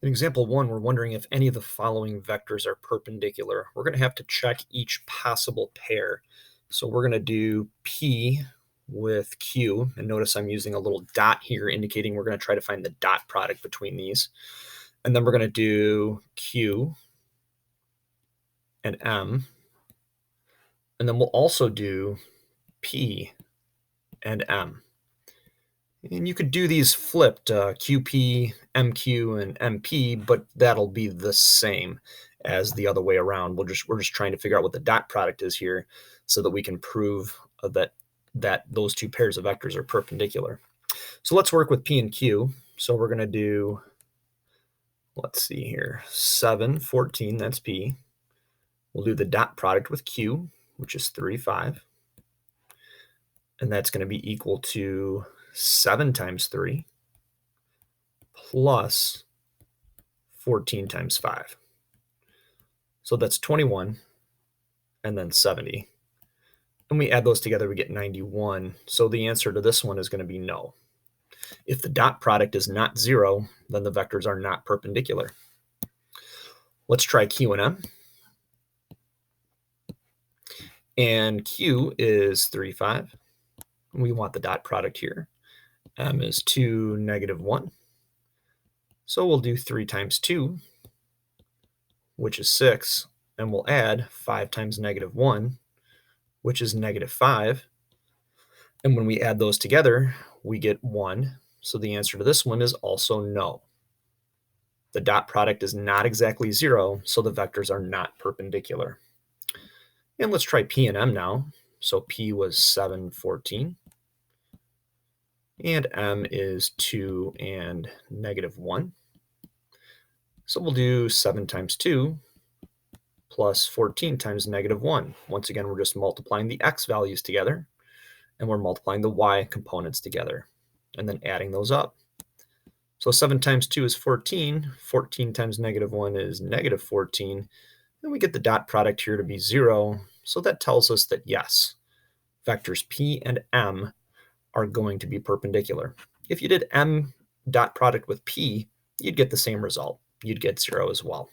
In example 1, we're wondering if any of the following vectors are perpendicular. We're going to have to check each possible pair. So we're going to do P with Q, and notice I'm using a little dot here indicating we're going to try to find the dot product between these. And then we're going to do Q and M, and then we'll also do P and M. And you could do these flipped, QP, MQ, and MP, but that'll be the same as the other way around. We're just trying to figure out what the dot product is here so that we can prove that those two pairs of vectors are perpendicular. So let's work with P and Q. So we're going to do, let's see here, 7, 14, that's P. We'll do the dot product with Q, which is 3, 5. And that's going to be equal to 7 times 3 plus 14 times 5. So that's 21 and then 70. And we add those together, we get 91. So the answer to this one is going to be no. If the dot product is not 0, then the vectors are not perpendicular. Let's try Q and M. And Q is 3, 5. We want the dot product here. M is 2, negative 1. So we'll do 3 times 2, which is 6, and we'll add 5 times negative 1, which is negative 5. And when we add those together, we get 1. So the answer to this one is also no. The dot product is not exactly 0, so the vectors are not perpendicular. And let's try P and M now. So P was 7, 14. And M is 2 and negative 1. So we'll do 7 times 2 plus 14 times negative 1. Once again, we're just multiplying the x values together, and we're multiplying the y components together, and then adding those up. So 7 times 2 is 14. 14 times negative 1 is negative 14. And we get the dot product here to be 0. So that tells us that yes, vectors P and M are going to be perpendicular. If you did M dot product with P, you'd get the same result. You'd get 0 as well.